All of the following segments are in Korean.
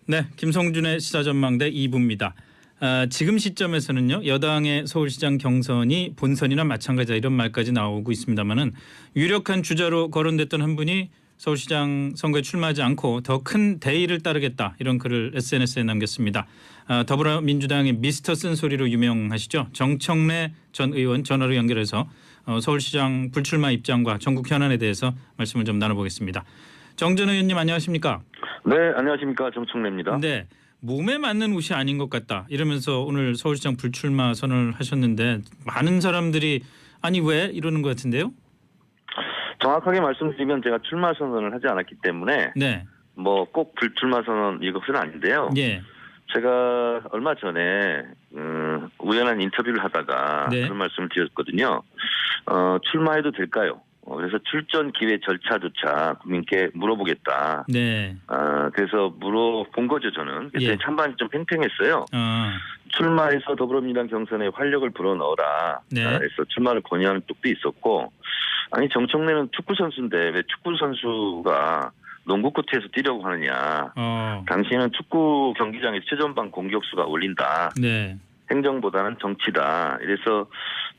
네, 김성준의 시사전망대 2부입니다. 지금 시점에서는요, 여당의 서울시장 경선이 본선이나 마찬가지다 이런 말까지 나오고 있습니다만은 유력한 주자로 거론됐던 한 분이 서울시장 선거에 출마하지 않고 더 큰 대의를 따르겠다 이런 글을 SNS에 남겼습니다. 더불어민주당의 미스터 쓴소리로 유명하시죠. 정청래 전 의원 전화로 연결해서 서울시장 불출마 입장과 전국 현안에 대해서 말씀을 좀 나눠보겠습니다. 정 전 의원님 안녕하십니까? 네, 안녕하십니까. 정청래입니다. 네, 몸에 맞는 옷이 아닌 것 같다 이러면서 오늘 서울시장 불출마 선언을 하셨는데 많은 사람들이 아니 왜 이러는 것 같은데요? 정확하게 말씀드리면 제가 출마 선언을 하지 않았기 때문에 네, 뭐 꼭 불출마 선언 이것은 아닌데요. 예, 제가 얼마 전에 우연한 인터뷰를 하다가 네. 그런 말씀을 드렸거든요. 출마해도 될까요? 그래서 출전 기회 절차조차 국민께 물어보겠다. 네, 그래서 물어본 거죠, 저는. 그래서 예. 찬반이 좀 팽팽했어요. 출마해서 더불어민주당 경선에 활력을 불어넣어라. 네. 그래서 출마를 권유하는 쪽도 있었고, 아니 정청래는 축구 선수인데 왜 축구 선수가 농구 코트에서 뛰려고 하느냐. 당신은 축구 경기장에서 최전방 공격수가 올린다. 네, 행정보다는 정치다. 이래서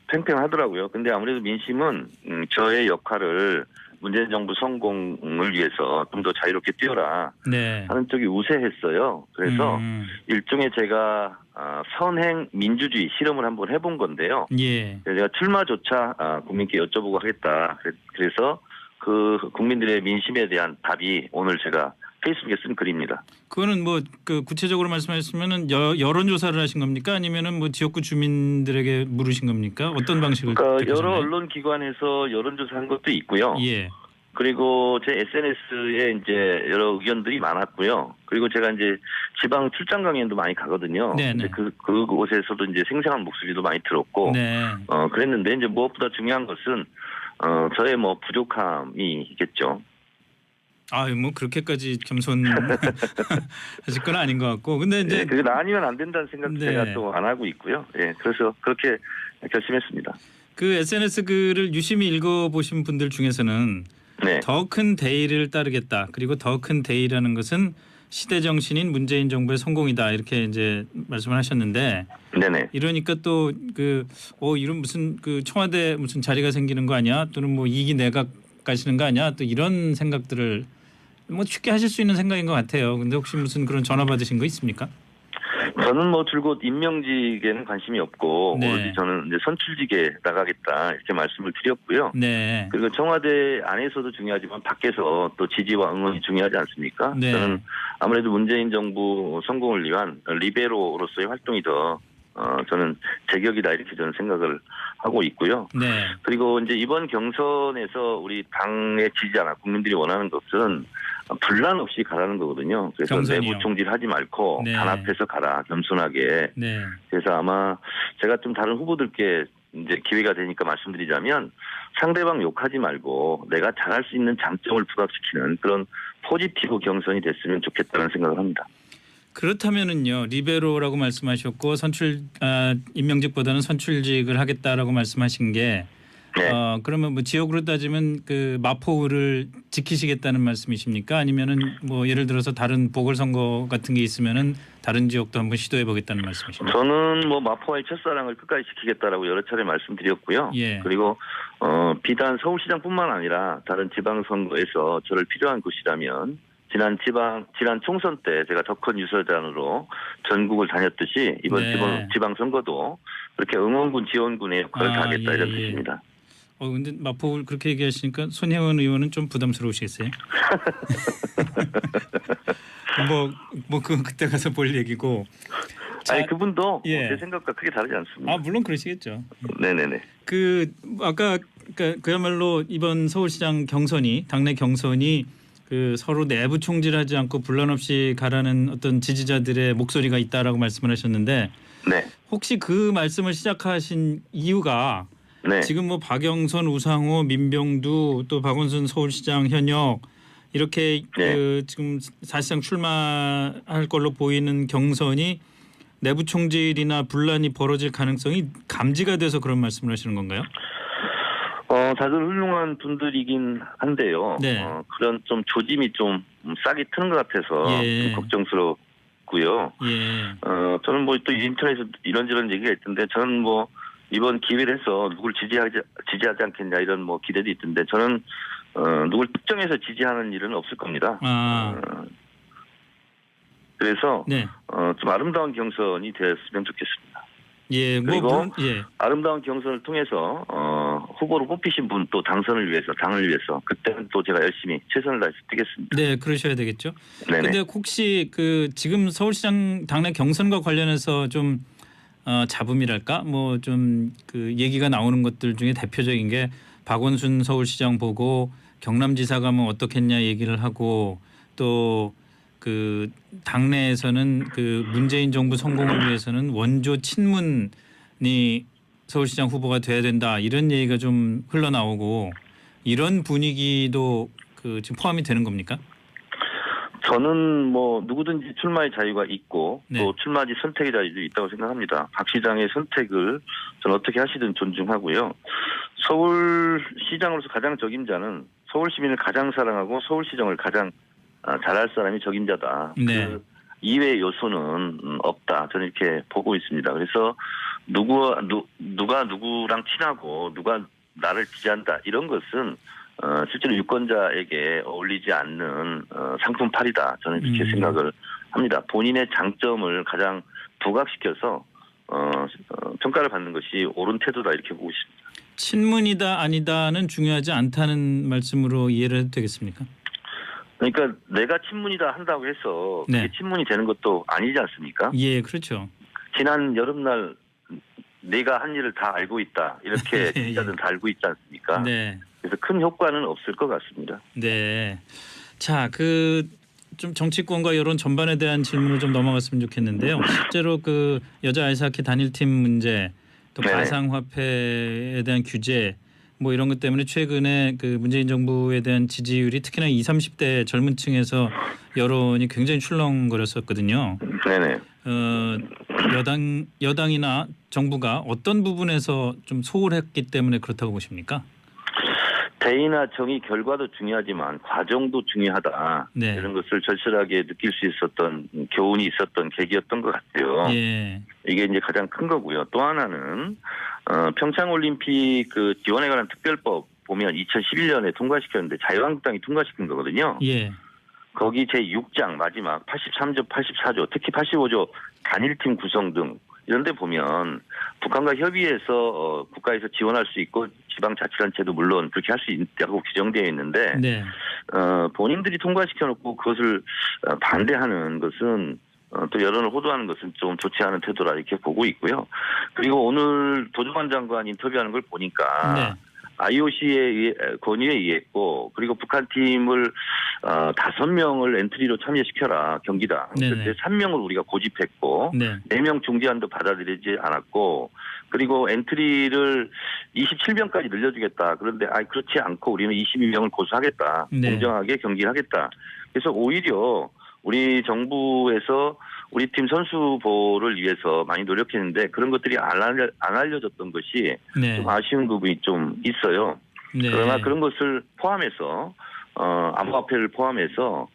팽팽하더라고요. 근데 아무래도 민심은 저의 역할을 문재인 정부 성공을 위해서 좀 더 자유롭게 뛰어라 네, 하는 쪽이 우세했어요. 그래서 일종의 제가 선행 민주주의 실험을 한번 해본 건데요. 예. 제가 출마조차 국민께 여쭤보고 하겠다. 그래서 그 국민들의 민심에 대한 답이 오늘 제가 페이스북에 쓴 글입니다. 그거는 뭐 그 구체적으로 말씀하시면은 여론조사를 하신 겁니까? 아니면은 뭐 지역구 주민들에게 물으신 겁니까? 어떤 방식을? 그러니까 여러 언론 기관에서 여론조사한 것도 있고요. 예. 그리고 제 SNS에 이제 여러 의견들이 많았고요. 그리고 제가 이제 지방 출장 강연도 많이 가거든요. 네네. 그곳에서도 이제 생생한 목소리도 많이 들었고, 네. 그랬는데 이제 무엇보다 중요한 것은 저의 뭐 부족함이겠죠. 아유 뭐 그렇게까지 겸손하실 건 아닌 것 같고, 근데 이제 그게 아니면 안 된다는 생각 네. 제가 또 안 하고 있고요. 예, 그래서 그렇게 결심했습니다. 그 SNS 글을 유심히 읽어보신 분들 중에서는 네. 더 큰 대의를 따르겠다. 그리고 더 큰 대의라는 것은 시대 정신인 문재인 정부의 성공이다. 이렇게 이제 말씀을 하셨는데, 네네. 이러니까 또 이런 무슨 그 청와대 무슨 자리가 생기는 거 아니야? 또는 뭐 2기 내각 가시는 거 아니야? 또 이런 생각들을 뭐 쉽게 하실 수 있는 생각인 것 같아요. 근데 혹시 무슨 그런 전화 받으신 거 있습니까? 저는 뭐 줄곧 임명직에는 관심이 없고 네. 오로지 저는 이제 선출직에 나가겠다 이렇게 말씀을 드렸고요. 네. 그리고 청와대 안에서도 중요하지만 밖에서 또 지지와 응원이 중요하지 않습니까? 네. 저는 아무래도 문재인 정부 성공을 위한 리베로로서의 활동이 더 저는 제격이다 이렇게 저는 생각을 하고 있고요. 네. 그리고 이제 이번 경선에서 우리 당의 지지자나 국민들이 원하는 것은 분란 없이 가라는 거거든요. 그래서 경선이요. 내부 총질하지 말고 네. 단합해서 가라 겸손하게. 네. 그래서 아마 제가 좀 다른 후보들께 이제 기회가 되니까 말씀드리자면 상대방 욕하지 말고 내가 잘할 수 있는 장점을 부각시키는 그런 포지티브 경선이 됐으면 좋겠다는 생각을 합니다. 그렇다면은요, 리베로라고 말씀하셨고 임명직보다는 선출직을 하겠다라고 말씀하신 게 네. 그러면 뭐 지역으로 따지면 그 마포를 지키시겠다는 말씀이십니까? 아니면은 뭐 예를 들어서 다른 보궐선거 같은 게 있으면은 다른 지역도 한번 시도해 보겠다는 말씀이십니까? 저는 뭐 마포와의 첫사랑을 끝까지 지키겠다라고 여러 차례 말씀드렸고요. 예. 그리고 비단 서울시장뿐만 아니라 다른 지방선거에서 저를 필요한 곳이라면 지난 총선 때 제가 더 큰 유서장으로 전국을 다녔듯이 이번 네. 지방선거도 그렇게 응원군 지원군의 역할을 다하겠다 이런 예. 뜻입니다. 근데 마포를 그렇게 얘기하시니까 손혜원 의원은 좀 부담스러우시겠어요? 그때 가서 볼 얘기고. 아니 그분도 예. 제 생각과 크게 다르지 않습니다. 물론 그러시겠죠. 네네네. 아까 그야말로 이번 서울시장 경선이 당내 경선이 그 서로 내부 총질하지 않고 분란 없이 가라는 어떤 지지자들의 목소리가 있다라고 말씀을 하셨는데, 네. 혹시 그 말씀을 시작하신 이유가 네. 지금 뭐 박영선, 우상호, 민병두 또 박원순 서울시장 현역 이렇게 네. 지금 사실상 출마할 걸로 보이는 경선이 내부 총질이나 분란이 벌어질 가능성이 감지가 돼서 그런 말씀을 하시는 건가요? 다들 훌륭한 분들이긴 한데요. 네. 그런 좀 조짐이 좀 싹이 트는 것 같아서 예. 좀 걱정스럽습니다. 있고요. 예. 저는 뭐 또 인터넷에서 이런저런 얘기가 있던데 저는 뭐 이번 기회를 해서 누굴 지지하지 않겠냐 이런 뭐 기대도 있던데 저는 누굴 특정해서 지지하는 일은 없을 겁니다. 아. 그래서 네. 좀 아름다운 경선이 됐으면 좋겠습니다. 예. 뭐 그리고 물론 예. 아름다운 경선을 통해서 후보로 뽑히신 분 또 당선을 위해서 당을 위해서 그때는 또 제가 열심히 최선을 다해서 뛰겠습니다. 네, 그러셔야 되겠죠. 네네. 근데 혹시 그 지금 서울시장 당내 경선과 관련해서 좀 잡음이랄까 뭐 좀 그 얘기가 나오는 것들 중에 대표적인 게 박원순 서울시장 보고 경남지사 가면 어떻겠냐 얘기를 하고 또 그 당내에서는 그 문재인 정부 성공을 위해서는 원조 친문이 서울시장 후보가 돼야 된다 이런 얘기가 좀 흘러나오고 이런 분위기도 그 지금 포함이 되는 겁니까? 저는 뭐 누구든지 출마의 자유가 있고 네. 또 출마지 선택의 자유도 있다고 생각합니다. 박 시장의 선택을 저는 어떻게 하시든 존중하고요. 서울시장으로서 가장 적임자는 서울 시민을 가장 사랑하고 서울시정을 가장 잘할 사람이 적임자다. 네. 그 이외의 요소는 없다. 저는 이렇게 보고 있습니다. 그래서 누가 누구랑 친하고 누가 나를 지지한다 이런 것은 실제로 유권자에게 어울리지 않는 상품팔이다. 저는 이렇게 생각을 합니다. 본인의 장점을 가장 부각시켜서 평가를 받는 것이 옳은 태도다 이렇게 보고 있습니다. 친문이다 아니다는 중요하지 않다는 말씀으로 이해를 해도 되겠습니까? 그러니까 내가 친문이다 한다고 해서 그게 네. 친문이 되는 것도 아니지 않습니까? 예, 그렇죠. 지난 여름날 내가 한 일을 다 알고 있다. 이렇게 진짜는 다 알고 있지 않습니까? 네. 그래서 큰 효과는 없을 것 같습니다. 네. 자, 그 좀 정치권과 여론 전반에 대한 질문을 좀 넘어갔으면 좋겠는데요. 실제로 그 여자 아이스하키 단일팀 문제, 또 네네. 가상화폐에 대한 규제, 뭐 이런 것 때문에 최근에 그 문재인 정부에 대한 지지율이 특히나 20, 30대 젊은 층에서 여론이 굉장히 출렁거렸었거든요. 네네. 여당이나 정부가 어떤 부분에서 좀 소홀했기 때문에 그렇다고 보십니까? 대의나 정의 결과도 중요하지만 과정도 중요하다. 네. 이런 것을 절실하게 느낄 수 있었던 교훈이 있었던 계기였던 것 같아요. 예. 이게 이제 가장 큰 거고요. 또 하나는 평창올림픽 그 지원에 관한 특별법 보면 2011년에 통과시켰는데 자유한국당이 통과시킨 거거든요. 예. 거기 제6장 마지막 83조, 84조, 특히 85조 단일팀 구성 등 이런 데 보면 북한과 협의해서 국가에서 지원할 수 있고 지방자치단체도 물론 그렇게 할 수 있다고 규정되어 있는데 네. 본인들이 통과시켜놓고 그것을 반대하는 것은 또 여론을 호도하는 것은 좀 좋지 않은 태도라 이렇게 보고 있고요. 그리고 오늘 도조관 장관 인터뷰하는 걸 보니까 네. IOC의 권유에 의했고 그리고 북한 팀을 5명을 엔트리로 참여시켜라 경기당. 네네. 그때 3명을 우리가 고집했고 네. 4명 중재안도 받아들이지 않았고 그리고 엔트리를 27명까지 늘려주겠다. 그런데 그렇지 않고 우리는 22명을 고수하겠다. 네. 공정하게 경기를 하겠다. 그래서 오히려 우리 정부에서 우리 팀 선수보를 위해서 많이 노력했는데 그런 것들이 안 알려졌던 것이 네. 좀 아쉬운 부분이 좀 있어요. 네. 그러나 그런 것을 포함해서 암호화폐를 포함해서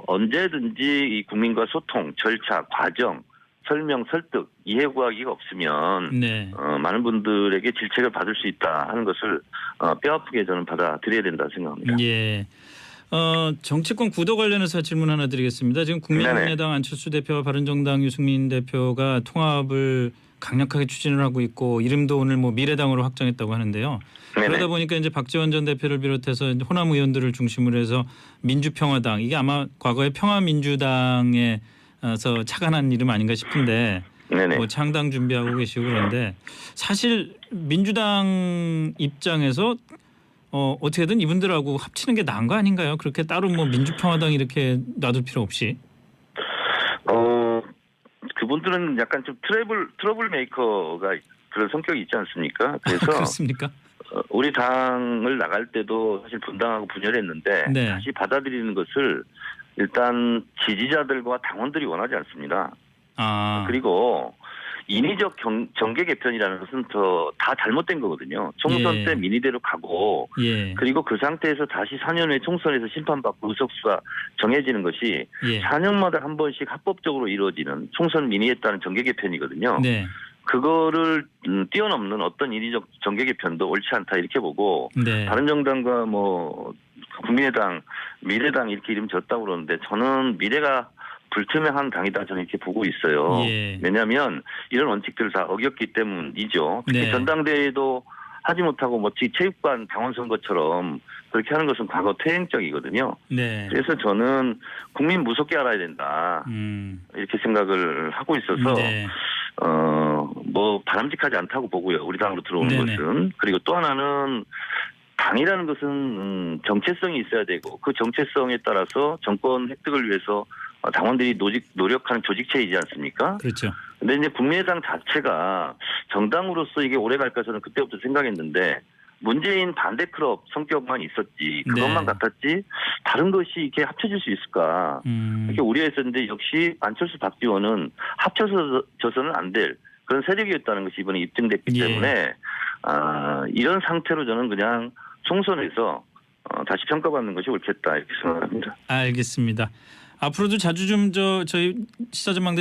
언제든지 이 국민과 소통, 절차, 과정, 설명, 설득, 이해구하기가 없으면 네. 많은 분들에게 질책을 받을 수 있다 하는 것을 뼈아프게 저는 받아들여야 된다 생각합니다. 예. 정치권 구도 관련해서 질문 하나 드리겠습니다. 지금 국민의당 안철수 대표와 바른정당 유승민 대표가 통합을 강력하게 추진을 하고 있고 이름도 오늘 뭐 미래당으로 확정했다고 하는데요. 네네. 그러다 보니까 이제 박지원 전 대표를 비롯해서 호남 의원들을 중심으로 해서 민주평화당 이게 아마 과거에 평화민주당에서 착안한 이름 아닌가 싶은데 네네. 뭐 창당 준비하고 계시고 그런데 사실 민주당 입장에서 어떻게든 이분들하고 합치는 게 나은 거 아닌가요? 그렇게 따로 뭐 민주평화당 이렇게 놔둘 필요 없이. 그분들은 약간 좀 트러블 메이커가 그런 성격이 있지 않습니까? 그래서 그렇습니까? 우리 당을 나갈 때도 사실 분당하고 분열했는데 네. 다시 받아들이는 것을 일단 지지자들과 당원들이 원하지 않습니다. 아. 그리고 인위적 정계 개편이라는 것은 다 잘못된 거거든요. 총선 예. 때 민의대로 가고 예. 그리고 그 상태에서 다시 4년 후에 총선에서 심판받고 의석수가 정해지는 것이 예. 4년마다 한 번씩 합법적으로 이루어지는 총선 민의에 따른 정계 개편이거든요. 네. 그거를 뛰어넘는 어떤 인위적 정계 개편도 옳지 않다 이렇게 보고 네. 바른정당과 뭐 국민의당, 미래당 이렇게 이름 지었다고 그러는데 저는 미래가 불투명한 당이다 저는 이렇게 보고 있어요. 예. 왜냐하면 이런 원칙들을 다 어겼기 때문이죠. 특히 네. 전당대회도 하지 못하고 뭐 체육관 당원 선거처럼 그렇게 하는 것은 과거 퇴행적이거든요. 네. 그래서 저는 국민 무섭게 알아야 된다 이렇게 생각을 하고 있어서 네. 뭐 바람직하지 않다고 보고요. 우리 당으로 들어오는 네네. 것은. 그리고 또 하나는 당이라는 것은 정체성이 있어야 되고 그 정체성에 따라서 정권 획득을 위해서 당원들이 노력하는 조직체이지 않습니까? 그렇죠. 근데 이제 국민의당 자체가 정당으로서 이게 오래 갈까 저는 그때부터 생각했는데 문재인 반대 클럽 성격만 있었지 그것만 네. 같았지 다른 것이 이렇게 합쳐질 수 있을까 이렇게 우려했었는데 역시 안철수 박지원은 합쳐져서는 안 될 그런 세력이었다는 것이 이번에 입증됐기 예. 때문에 이런 상태로 저는 그냥 총선에서 다시 평가받는 것이 옳겠다 이렇게 생각합니다. 알겠습니다. 앞으로도 자주 좀 저희 시사전망대